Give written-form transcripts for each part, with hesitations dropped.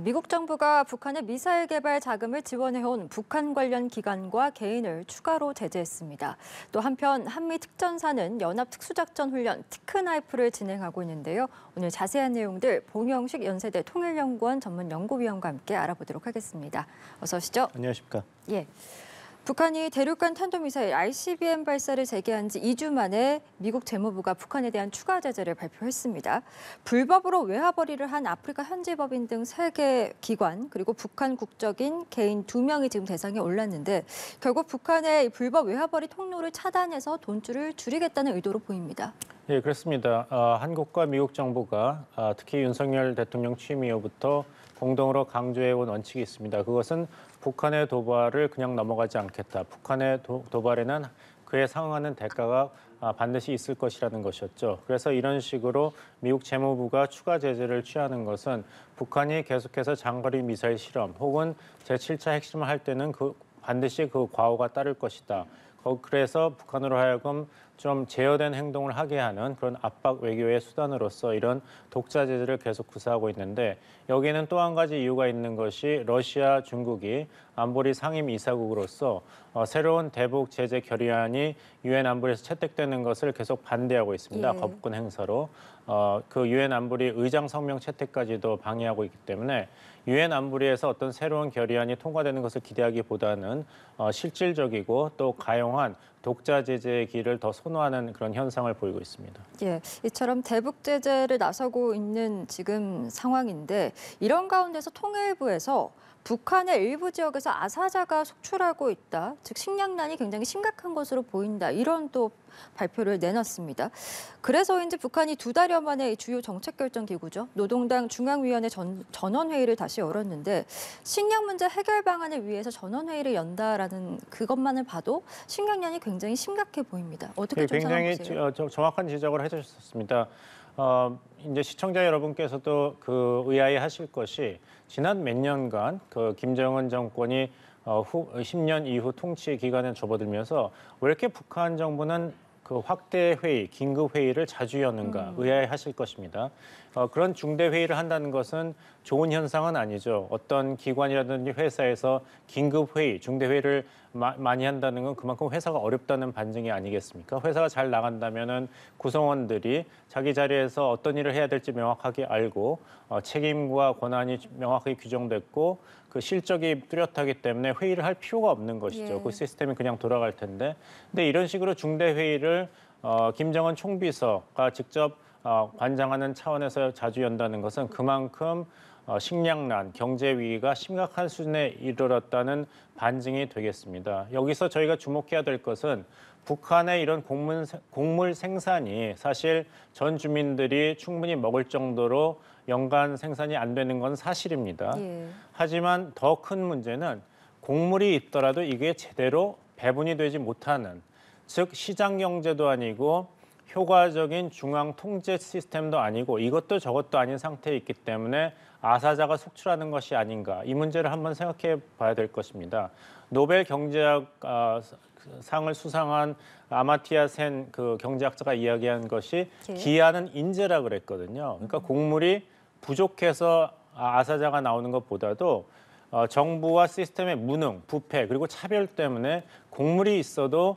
미국 정부가 북한의 미사일 개발 자금을 지원해온 북한 관련 기관과 개인을 추가로 제재했습니다. 또 한편 한미 특전사는 연합 특수작전 훈련 티크나이프를 진행하고 있는데요. 오늘 자세한 내용들 봉영식 연세대 통일연구원 전문연구위원과 함께 알아보도록 하겠습니다. 어서 오시죠. 안녕하십니까. 예. 북한이 대륙간 탄도미사일 ICBM 발사를 재개한 지 2주 만에 미국 재무부가 북한에 대한 추가 제재를 발표했습니다. 불법으로 외화벌이를 한 아프리카 현지법인 등 3개 기관 그리고 북한 국적인 개인 2명이 지금 대상에 올랐는데 결국 북한의 불법 외화벌이 통로를 차단해서 돈줄을 줄이겠다는 의도로 보입니다. 예, 그렇습니다. 한국과 미국 정부가 특히 윤석열 대통령 취임 이후부터 공동으로 강조해온 원칙이 있습니다. 그것은 북한의 도발을 그냥 넘어가지 않겠다. 북한의 도발에는 그에 상응하는 대가가 반드시 있을 것이라는 것이었죠. 그래서 이런 식으로 미국 재무부가 추가 제재를 취하는 것은 북한이 계속해서 장거리 미사일 실험 혹은 제7차 핵실험을 할 때는 반드시 그 과오가 따를 것이다. 그래서 북한으로 하여금 좀 제어된 행동을 하게 하는 그런 압박 외교의 수단으로서 이런 독자 제재를 계속 구사하고 있는데 여기에는 또 한 가지 이유가 있는 것이 러시아, 중국이 안보리 상임 이사국으로서 새로운 대북 제재 결의안이 유엔 안보리에서 채택되는 것을 계속 반대하고 있습니다. 예. 거부권 행사로. 그 유엔 안보리 의장 성명 채택까지도 방해하고 있기 때문에 유엔 안보리에서 어떤 새로운 결의안이 통과되는 것을 기대하기보다는 실질적이고 또 가용한 독자 제재의 길을 더 선호하는 그런 현상을 보이고 있습니다. 예, 이처럼 대북 제재를 나서고 있는 지금 상황인데 이런 가운데서 통일부에서 북한의 일부 지역에서 아사자가 속출하고 있다. 즉 식량난이 굉장히 심각한 것으로 보인다. 이런 또 발표를 내놨습니다. 그래서인지 북한이 2달여 만에 주요 정책결정기구죠. 노동당 중앙위원회 전원회의를 다시 열었는데 식량 문제 해결 방안을 위해서 전원회의를 연다라는 그것만을 봐도 식량난이 굉장히 심각해 보입니다. 어떻게 좀 굉장히 생각하세요? 정확한 지적을 해주셨습니다. 이제 시청자 여러분께서도 의아해하실 것이 지난 몇 년간 김정은 정권이 10년 이후 통치 기간에 접어들면서 왜 이렇게 북한 정부는 확대 회의, 긴급 회의를 자주 여는가 의아해하실 것입니다. 그런 중대 회의를 한다는 것은 좋은 현상은 아니죠. 어떤 기관이라든지 회사에서 긴급 회의, 중대 회의를 많이 한다는 건 그만큼 회사가 어렵다는 반증이 아니겠습니까? 회사가 잘 나간다면은 구성원들이 자기 자리에서 어떤 일을 해야 될지 명확하게 알고 책임과 권한이 명확하게 규정됐고 그 실적이 뚜렷하기 때문에 회의를 할 필요가 없는 것이죠. 예. 그 시스템이 그냥 돌아갈 텐데. 근데 이런 식으로 중대 회의를 김정은 총비서가 직접 관장하는 차원에서 자주 연다는 것은 그만큼 식량난, 경제 위기가 심각한 수준에 이르렀다는 반증이 되겠습니다. 여기서 저희가 주목해야 될 것은 북한의 이런 곡물 생산이 사실 전 주민들이 충분히 먹을 정도로 연간 생산이 안 되는 건 사실입니다. 예. 하지만 더 큰 문제는 곡물이 있더라도 이게 제대로 배분이 되지 못하는, 즉 시장 경제도 아니고 효과적인 중앙 통제 시스템도 아니고 이것도 저것도 아닌 상태에 있기 때문에 아사자가 속출하는 것이 아닌가, 이 문제를 한번 생각해 봐야 될 것입니다. 노벨 경제학 상을 수상한 아마티아 센 경제학자가 이야기한 것이 예. 기아는 인재라 그랬거든요. 그러니까 곡물이 부족해서 아사자가 나오는 것보다도 정부와 시스템의 무능, 부패 그리고 차별 때문에 곡물이 있어도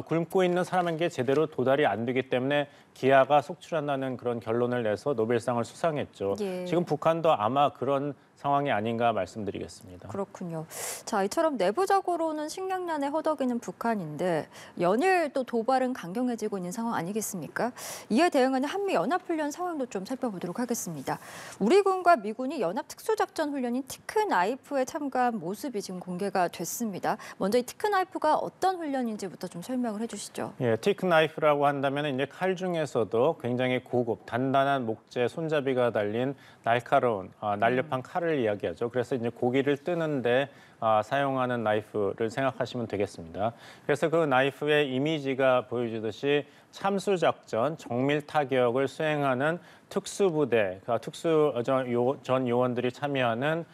굶고 있는 사람에게 제대로 도달이 안 되기 때문에 기아가 속출한다는 그런 결론을 내서 노벨상을 수상했죠. 예. 지금 북한도 아마 그런 상황이 아닌가 말씀드리겠습니다. 그렇군요. 자, 이처럼 내부적으로는 식량난에 허덕이는 북한인데 연일 또 도발은 강경해지고 있는 상황 아니겠습니까? 이에 대응하는 한미 연합훈련 상황도 좀 살펴보도록 하겠습니다. 우리 군과 미군이 연합 특수작전 훈련인 티크나이프에 참가한 모습이 지금 공개가 됐습니다. 먼저 이 티크나이프가 어떤 훈련인지부터 좀 설명을 해주시죠. 예, 티크나이프라고 한다면 이제 칼 중에서도 굉장히 고급, 단단한 목재 손잡이가 달린 날카로운 날렵한 칼을 이야기하죠. 그래서 이제 고기를 뜨는데 사용하는 나이프를 생각하시면 되겠습니다. 그래서 그 나이프의 이미지가 보여주듯이 참수작전, 정밀 타격을 수행하는 특수부대, 특수 전 요원들이 참여하는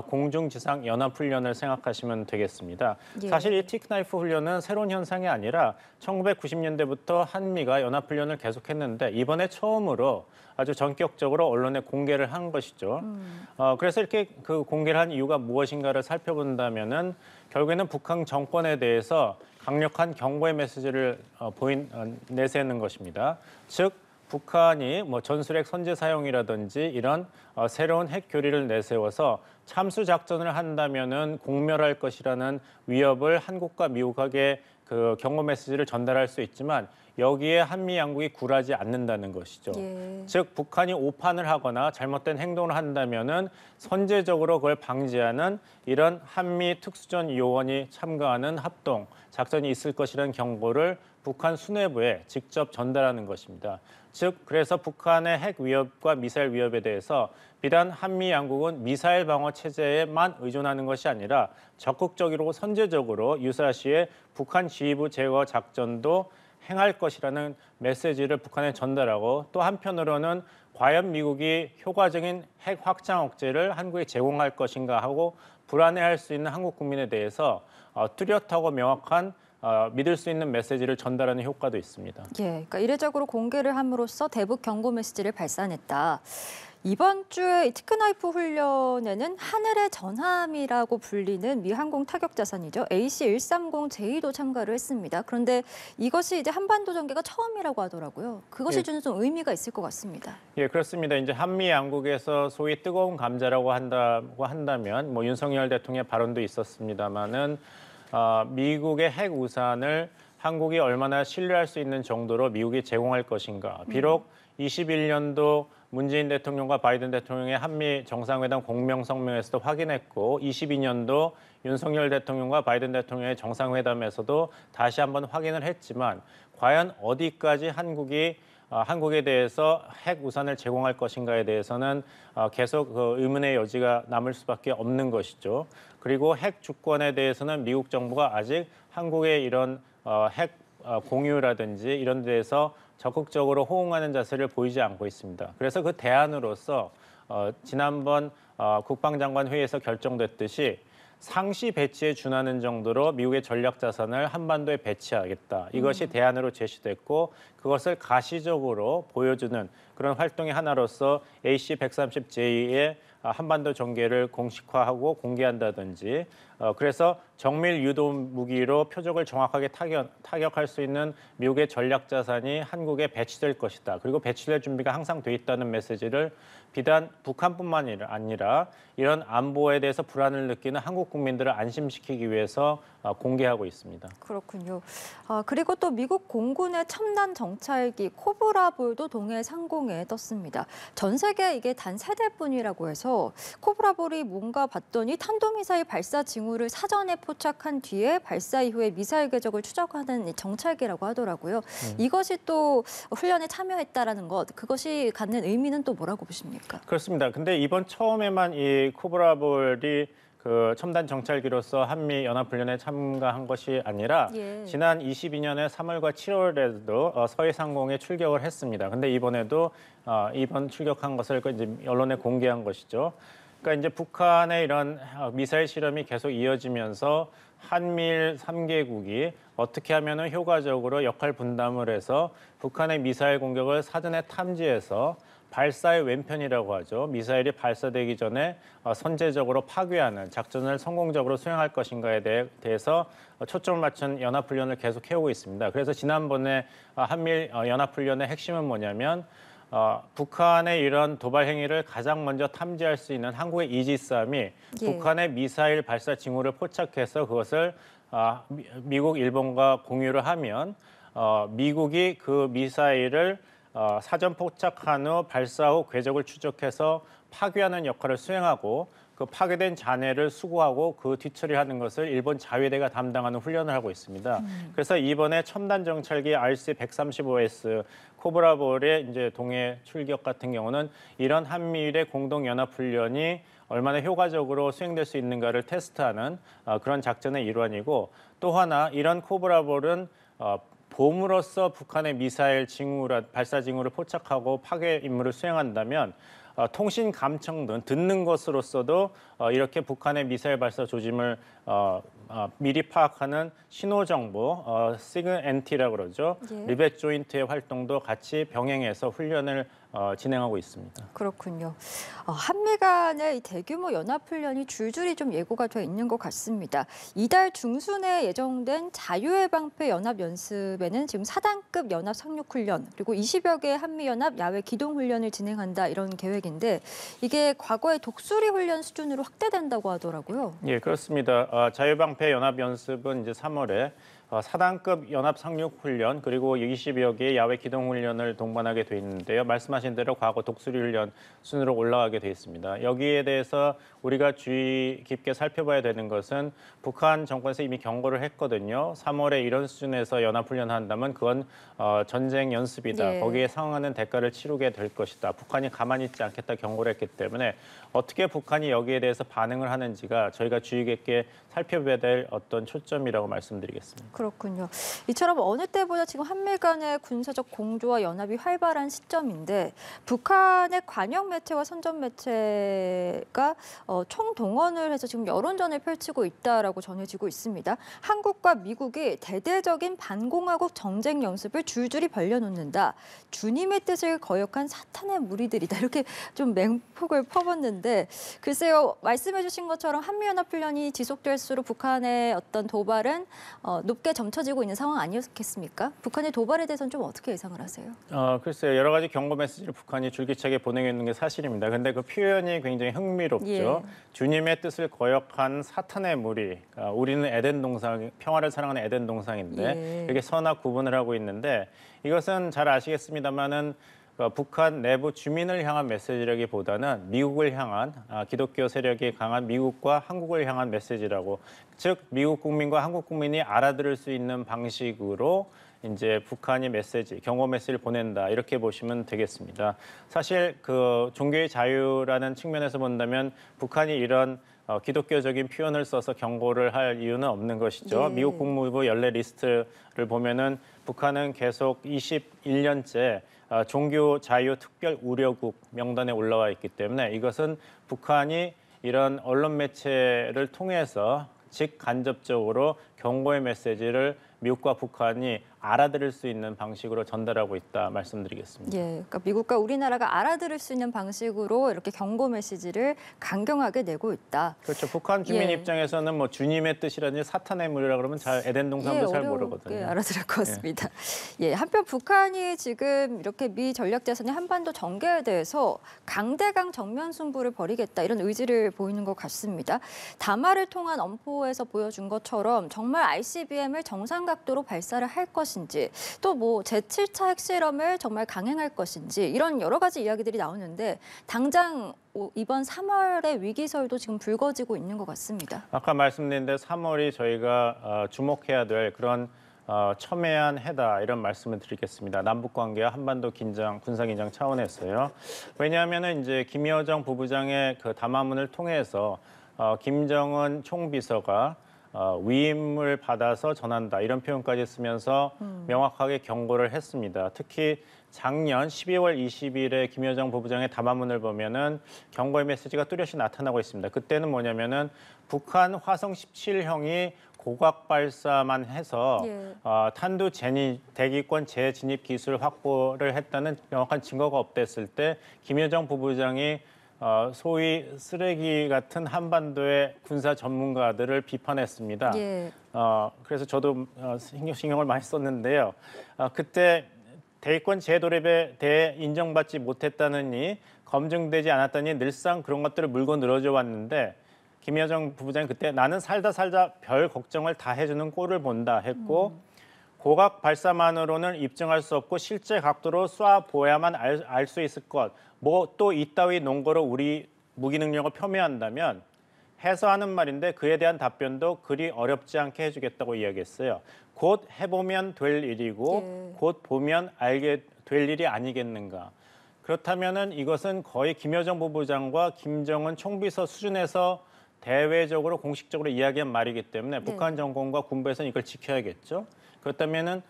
공중지상 연합훈련을 생각하시면 되겠습니다. 예. 사실 이 티크나이프 훈련은 새로운 현상이 아니라 1990년대부터 한미가 연합훈련을 계속했는데 이번에 처음으로 아주 전격적으로 언론에 공개를 한 것이죠. 그래서 이렇게 그 공개를 한 이유가 무엇인가를 살펴본다면은 결국에는 북한 정권에 대해서 강력한 경고의 메시지를 내세우는 것입니다. 즉 북한이 뭐 전술핵 선제 사용이라든지 이런 새로운 핵 교리를 내세워서 참수 작전을 한다면은 공멸할 것이라는 위협을 한국과 미국에게 그 경고 메시지를 전달할 수 있지만 여기에 한미 양국이 굴하지 않는다는 것이죠. 예. 즉 북한이 오판을 하거나 잘못된 행동을 한다면은 선제적으로 그걸 방지하는 이런 한미 특수전 요원이 참가하는 합동 작전이 있을 것이라는 경고를 북한 수뇌부에 직접 전달하는 것입니다. 즉 그래서 북한의 핵 위협과 미사일 위협에 대해서 비단 한미 양국은 미사일 방어 체제에만 의존하는 것이 아니라 적극적으로 선제적으로 유사시에 북한 지휘부 제거 작전도 행할 것이라는 메시지를 북한에 전달하고 또 한편으로는 과연 미국이 효과적인 핵 확장 억제를 한국에 제공할 것인가 하고 불안해할 수 있는 한국 국민에 대해서 뚜렷하고 명확한 믿을 수 있는 메시지를 전달하는 효과도 있습니다. 예, 그러니까 이례적으로 공개를 함으로써 대북 경고 메시지를 발산했다. 이번 주에 이 티크나이프 훈련에는 하늘의 전함이라고 불리는 미 항공 타격 자산이죠. AC-130J도 참가를 했습니다. 그런데 이것이 이제 한반도 전개가 처음이라고 하더라고요. 그것이 예. 주는 좀 의미가 있을 것 같습니다. 예, 그렇습니다. 이제 한미 양국에서 소위 뜨거운 감자라고 한다면 뭐 윤석열 대통령의 발언도 있었습니다만은 미국의 핵 우산을 한국이 얼마나 신뢰할 수 있는 정도로 미국이 제공할 것인가. 비록 21년도 문재인 대통령과 바이든 대통령의 한미 정상회담 공명성명에서도 확인했고 22년도 윤석열 대통령과 바이든 대통령의 정상회담에서도 다시 한번 확인을 했지만 과연 어디까지 한국에 대해서 핵 우산을 제공할 것인가에 대해서는 계속 그 의문의 여지가 남을 수밖에 없는 것이죠. 그리고 핵 주권에 대해서는 미국 정부가 아직 한국의 이런 핵 공유라든지 이런 데에서 적극적으로 호응하는 자세를 보이지 않고 있습니다. 그래서 그 대안으로서 지난번 국방장관 회의에서 결정됐듯이 상시 배치에 준하는 정도로 미국의 전략 자산을 한반도에 배치하겠다. 이것이 대안으로 제시됐고 그것을 가시적으로 보여주는 그런 활동의 하나로서 AC-130J의 한반도 전개를 공식화하고 공개한다든지 그래서 정밀 유도 무기로 표적을 정확하게 타격할 수 있는 미국의 전략 자산이 한국에 배치될 것이다. 그리고 배치될 준비가 항상 돼 있다는 메시지를 비단 북한뿐만 아니라 이런 안보에 대해서 불안을 느끼는 한국 국민들을 안심시키기 위해서 공개하고 있습니다. 그렇군요. 그리고 또 미국 공군의 첨단 정찰기 코브라볼도 동해 상공에 떴습니다. 전 세계 이게 단 3대뿐이라고 해서 코브라볼이 뭔가 봤더니 탄도미사일 발사 징후를 사전에 포착한 뒤에 발사 이후에 미사일 궤적을 추적하는 정찰기라고 하더라고요. 이것이 또 훈련에 참여했다라는 것, 그것이 갖는 의미는 또 뭐라고 보십니까? 그렇습니다. 근데 이번 처음에만 이 코브라볼이 그 첨단 정찰기로서 한미 연합훈련에 참가한 것이 아니라 지난 22년에 3월과 7월에도 서해 상공에 출격을 했습니다. 근데 이번에도 이번 출격한 것을 이제 언론에 공개한 것이죠. 그러니까 이제 북한의 이런 미사일 실험이 계속 이어지면서 한미일 3개국이 어떻게 하면 효과적으로 역할 분담을 해서 북한의 미사일 공격을 사전에 탐지해서 발사의 왼편이라고 하죠. 미사일이 발사되기 전에 선제적으로 파괴하는 작전을 성공적으로 수행할 것인가에 대해서 초점을 맞춘 연합훈련을 계속 해오고 있습니다. 그래서 지난번에 한미일 연합훈련의 핵심은 뭐냐면 북한의 이런 도발 행위를 가장 먼저 탐지할 수 있는 한국의 이지스함이 북한의 미사일 발사 징후를 포착해서 그것을 미국, 일본과 공유를 하면 미국이 그 미사일을 사전 포착한 후 발사 후 궤적을 추적해서 파괴하는 역할을 수행하고 그 파괴된 잔해를 수거하고 그 뒤처리하는 것을 일본 자위대가 담당하는 훈련을 하고 있습니다. 그래서 이번에 첨단 정찰기 RC-135S 코브라볼의 이제 동해 출격 같은 경우는 이런 한미일의 공동 연합 훈련이 얼마나 효과적으로 수행될 수 있는가를 테스트하는 그런 작전의 일환이고 또 하나 이런 코브라볼은 봄으로써 북한의 미사일 발사 징후를 포착하고 파괴 임무를 수행한다면 통신 감청 등 듣는 것으로서도 이렇게 북한의 미사일 발사 조짐을 미리 파악하는 신호 정보, 시그NT라고 그러죠. 리벳 조인트의 활동도 같이 병행해서 훈련을 진행하고 있습니다. 그렇군요. 한미 간의 이 대규모 연합훈련이 줄줄이 좀 예고가 돼 있는 것 같습니다. 이달 중순에 예정된 자유해방패 연합연습에는 지금 4단급 연합 상륙훈련 그리고 20여 개의 한미연합 야외 기동훈련을 진행한다 이런 계획인데 이게 과거의 독수리 훈련 수준으로 확대된다고 하더라고요. 예, 그렇습니다. 자유방패 연합연습은 이제 3월에 4단급 연합 상륙 훈련 그리고 20여 개의 야외 기동 훈련을 동반하게 돼 있는데요. 말씀하신 대로 과거 독수리 훈련 순으로 올라가게 돼 있습니다. 여기에 대해서 우리가 주의 깊게 살펴봐야 되는 것은 북한 정권에서 이미 경고를 했거든요. 3월에 이런 수준에서 연합 훈련한다면 그건 전쟁 연습이다. 예. 거기에 상응하는 대가를 치르게 될 것이다. 북한이 가만히 있지 않겠다 경고를 했기 때문에 어떻게 북한이 여기에 대해서 반응을 하는지가 저희가 주의 깊게 살펴봐야 될 어떤 초점이라고 말씀드리겠습니다. 그렇군요. 이처럼 어느 때보다 지금 한미 간의 군사적 공조와 연합이 활발한 시점인데 북한의 관영 매체와 선전 매체가 총동원을 해서 지금 여론전을 펼치고 있다라고 전해지고 있습니다. 한국과 미국이 대대적인 반공화국 정쟁 연습을 줄줄이 벌려놓는다. 주님의 뜻을 거역한 사탄의 무리들이다. 이렇게 좀 맹폭을 퍼붓는데 글쎄요. 말씀해 주신 것처럼 한미연합훈련이 지속될수록 북한의 어떤 도발은 높게 점쳐지고 있는 상황 아니었겠습니까? 북한의 도발에 대해서는 좀 어떻게 예상을 하세요? 글쎄요. 여러 가지 경고 메시지를 북한이 줄기차게 보내고 있는 게 사실입니다. 근데 그 표현이 굉장히 흥미롭죠. 예. 주님의 뜻을 거역한 사탄의 무리. 우리는 에덴 동상, 평화를 사랑하는 에덴 동상인데 예. 이렇게 선악 구분을 하고 있는데 이것은 잘 아시겠습니다만은 북한 내부 주민을 향한 메시지라기보다는 미국을 향한 기독교 세력이 강한 미국과 한국을 향한 메시지라고 즉 미국 국민과 한국 국민이 알아들을 수 있는 방식으로 이제 북한이 메시지, 경고 메시지를 보낸다 이렇게 보시면 되겠습니다. 사실 그 종교의 자유라는 측면에서 본다면 북한이 이런 기독교적인 표현을 써서 경고를 할 이유는 없는 것이죠. 예. 미국 국무부 연례 리스트를 보면은 북한은 계속 21년째 종교 자유 특별 우려국 명단에 올라와 있기 때문에 이것은 북한이 이런 언론 매체를 통해서 직간접적으로 경고의 메시지를 미국과 북한이 알아들을 수 있는 방식으로 전달하고 있다 말씀드리겠습니다. 예, 그러니까 미국과 우리나라가 알아들을 수 있는 방식으로 이렇게 경고 메시지를 강경하게 내고 있다. 그렇죠. 북한 주민 예. 입장에서는 뭐 주님의 뜻이라든지 사탄의 무리라 그러면 잘 에덴 동상도 잘 모르거든요. 어렵게 알아들을 것 같습니다. 예, 한편 북한이 지금 이렇게 미 전략자산의 한반도 전개에 대해서 강대강 정면 승부를 벌이겠다 이런 의지를 보이는 것 같습니다. 담화를 통한 엄포에서 보여준 것처럼 정말 ICBM을 정상 각도로 발사를 할 것인지 또 뭐 제7차 핵실험을 정말 강행할 것인지 이런 여러 가지 이야기들이 나오는데 당장 이번 3월의 위기설도 지금 불거지고 있는 것 같습니다. 아까 말씀드린 대로 3월이 저희가 주목해야 될 그런 첨예한 해다 이런 말씀을 드리겠습니다. 남북 관계와 한반도 긴장, 군사 긴장 차원에서요. 왜냐하면은 이제 김여정 부부장의 그 담화문을 통해서 김정은 총비서가 위임을 받아서 전한다 이런 표현까지 쓰면서 명확하게 경고를 했습니다. 특히 작년 12월 20일에 김여정 부부장의 담화문을 보면은 경고의 메시지가 뚜렷이 나타나고 있습니다. 그때는 뭐냐면은 북한 화성 17형이 고각 발사만 해서 예. 탄두 대기권 재진입 기술 확보를 했다는 명확한 증거가 없댔을 때 김여정 부부장이 소위 쓰레기 같은 한반도의 군사 전문가들을 비판했습니다. 예. 그래서 저도 신경을 많이 썼는데요. 그때 대기권 재도입에 대해 인정받지 못했다느니 검증되지 않았다니 늘상 그런 것들을 물고 늘어져 왔는데 김여정 부부장이 그때 나는 살다 별 걱정을 다 해주는 꼴을 본다 했고 고각 발사만으로는 입증할 수 없고 실제 각도로 쏴보야만 알 수 있을 것. 뭐 또 이따위 논거로 우리 무기 능력을 폄훼한다면 해서 하는 말인데 그에 대한 답변도 그리 어렵지 않게 해주겠다고 이야기했어요. 곧 해보면 될 일이고 예. 곧 보면 알게 될 일이 아니겠는가. 그렇다면은 이것은 거의 김여정 부부장과 김정은 총비서 수준에서 대외적으로 공식적으로 이야기한 말이기 때문에 북한 정권과 군부에서는 이걸 지켜야겠죠. 그렇다면은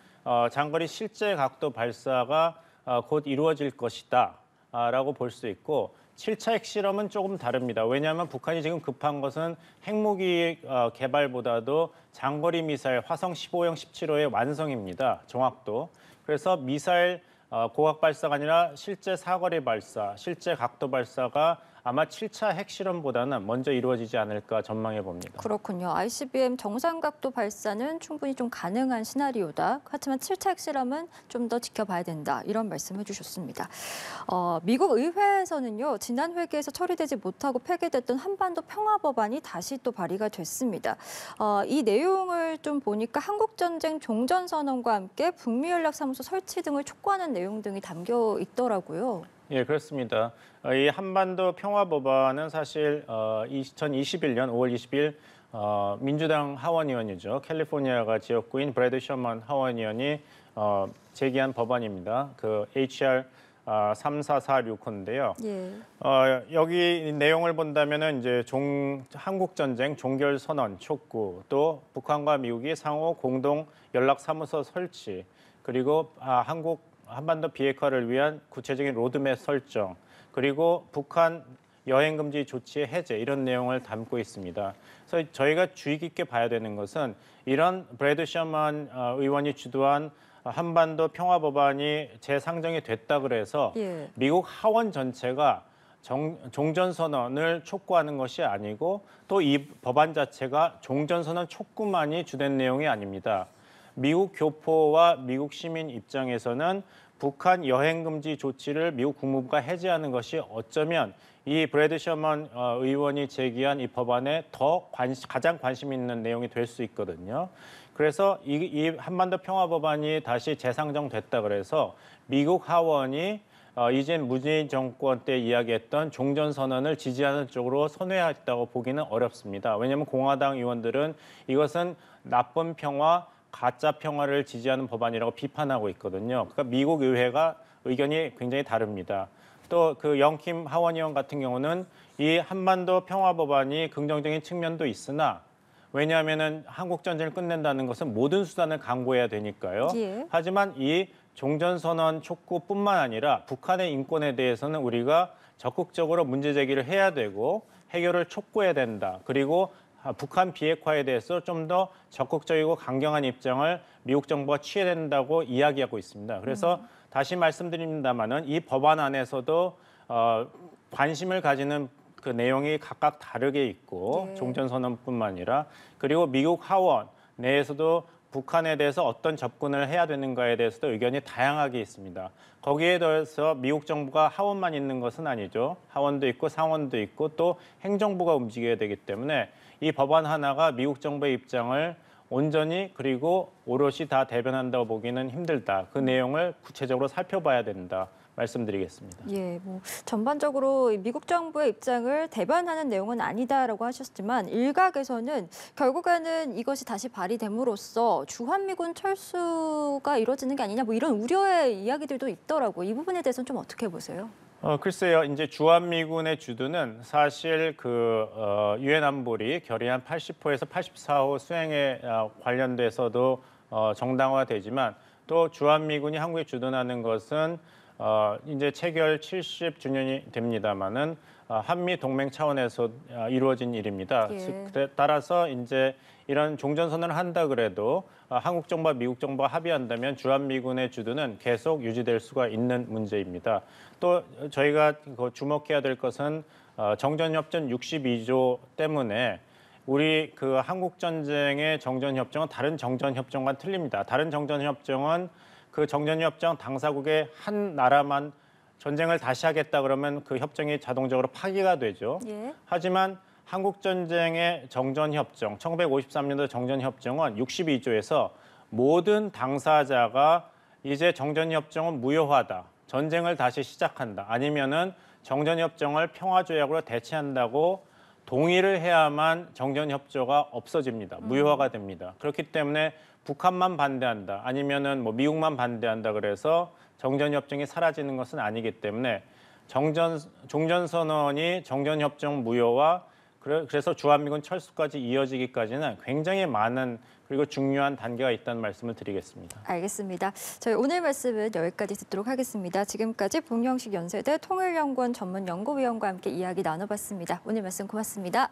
장거리 실제 각도 발사가 곧 이루어질 것이다라고 볼 수 있고 7차 핵실험은 조금 다릅니다. 왜냐하면 북한이 지금 급한 것은 핵무기 개발보다도 장거리 미사일 화성 15형, 17호의 완성입니다. 정확도. 그래서 미사일 고각 발사가 아니라 실제 사거리 발사, 실제 각도 발사가 아마 7차 핵실험보다는 먼저 이루어지지 않을까 전망해 봅니다. 그렇군요. ICBM 정상각도 발사는 충분히 좀 가능한 시나리오다. 하지만 7차 핵실험은 좀 더 지켜봐야 된다. 이런 말씀해 주셨습니다. 미국 의회에서는요. 지난 회기에서 처리되지 못하고 폐기됐던 한반도 평화법안이 다시 또 발의가 됐습니다. 이 내용을 좀 보니까 한국전쟁 종전선언과 함께 북미연락사무소 설치 등을 촉구하는 내용 등이 담겨 있더라고요. 예, 그렇습니다. 이 한반도 평화법안은 사실 2021년 5월 20일 민주당 하원의원이죠. 캘리포니아가 지역구인 브래드 셔먼 하원의원이 제기한 법안입니다. 그 HR 3446호인데요. 예. 여기 내용을 본다면은 이제 한국 전쟁 종결 선언 촉구, 또 북한과 미국이 상호 공동 연락 사무소 설치, 그리고 한반도 비핵화를 위한 구체적인 로드맵 설정, 그리고 북한 여행 금지 조치의 해제 이런 내용을 담고 있습니다. 그래서 저희가 주의 깊게 봐야 되는 것은 이런 브래드 셔먼 의원이 주도한 한반도 평화 법안이 재상정이 됐다 그래서 예. 미국 하원 전체가 종전 선언을 촉구하는 것이 아니고 또 이 법안 자체가 종전 선언 촉구만이 주된 내용이 아닙니다. 미국 교포와 미국 시민 입장에서는 북한 여행 금지 조치를 미국 국무부가 해제하는 것이 어쩌면 이 브래드 셔먼 의원이 제기한 이 법안에 가장 관심 있는 내용이 될 수 있거든요. 그래서 이 한반도 평화 법안이 다시 재상정됐다 그래서 미국 하원이 이젠 문재인 정권 때 이야기했던 종전 선언을 지지하는 쪽으로 선회했다고 보기는 어렵습니다. 왜냐하면 공화당 의원들은 이것은 나쁜 평화, 가짜 평화를 지지하는 법안이라고 비판하고 있거든요. 그러니까 미국 의회가 의견이 굉장히 다릅니다. 또 그 영킴 하원의원 같은 경우는 이 한반도 평화 법안이 긍정적인 측면도 있으나 왜냐하면은 한국 전쟁을 끝낸다는 것은 모든 수단을 강구해야 되니까요. 예. 하지만 이 종전선언 촉구뿐만 아니라 북한의 인권에 대해서는 우리가 적극적으로 문제 제기를 해야 되고 해결을 촉구해야 된다. 그리고 북한 비핵화에 대해서 좀 더 적극적이고 강경한 입장을 미국 정부가 취해야 된다고 이야기하고 있습니다. 그래서 다시 말씀드립니다마는 이 법안 안에서도 관심을 가지는 그 내용이 각각 다르게 있고 네. 종전선언뿐만 아니라 그리고 미국 하원 내에서도 북한에 대해서 어떤 접근을 해야 되는가에 대해서도 의견이 다양하게 있습니다. 거기에 더해서 미국 정부가 하원만 있는 것은 아니죠. 하원도 있고 상원도 있고 또 행정부가 움직여야 되기 때문에 이 법안 하나가 미국 정부의 입장을 온전히 그리고 오롯이 다 대변한다고 보기는 힘들다. 그 내용을 구체적으로 살펴봐야 된다. 말씀드리겠습니다. 예, 뭐 전반적으로 미국 정부의 입장을 대변하는 내용은 아니다라고 하셨지만 일각에서는 결국에는 이것이 다시 발의됨으로써 주한미군 철수가 이루어지는 게 아니냐 뭐 이런 우려의 이야기들도 있더라고요. 이 부분에 대해서는 좀 어떻게 보세요? 글쎄요. 이제 주한미군의 주도는 사실 유엔 안보리 결의안 80호에서 84호 수행에 관련돼서도 정당화되지만 또 주한미군이 한국에 주둔하는 것은 이제 체결 70주년이 됩니다만은 한미 동맹 차원에서 이루어진 일입니다. 예. 따라서 이제 이런 종전선언을 한다 그래도 한국 정부와 미국 정부가 합의한다면 주한미군의 주둔은 계속 유지될 수가 있는 문제입니다. 또 저희가 주목해야 될 것은 정전협정 62조 때문에 우리 그 한국 전쟁의 정전협정은 다른 정전협정과 틀립니다. 다른 정전협정은 그 정전협정 당사국의 한 나라만 전쟁을 다시 하겠다 그러면 그 협정이 자동적으로 파기가 되죠. 예. 하지만 한국전쟁의 정전협정, 1953년도 정전협정은 62조에서 모든 당사자가 이제 정전협정은 무효하다. 전쟁을 다시 시작한다. 아니면은 정전협정을 평화조약으로 대체한다고 동의를 해야만 정전협정가 없어집니다. 무효화가 됩니다. 그렇기 때문에 북한만 반대한다. 아니면은 뭐 미국만 반대한다. 그래서 정전협정이 사라지는 것은 아니기 때문에 종전선언이 정전협정 무효와 그래서 주한미군 철수까지 이어지기까지는 굉장히 많은 그리고 중요한 단계가 있다는 말씀을 드리겠습니다. 알겠습니다. 저희 오늘 말씀은 여기까지 듣도록 하겠습니다. 지금까지 봉영식 연세대 통일연구원 전문연구위원과 함께 이야기 나눠봤습니다. 오늘 말씀 고맙습니다.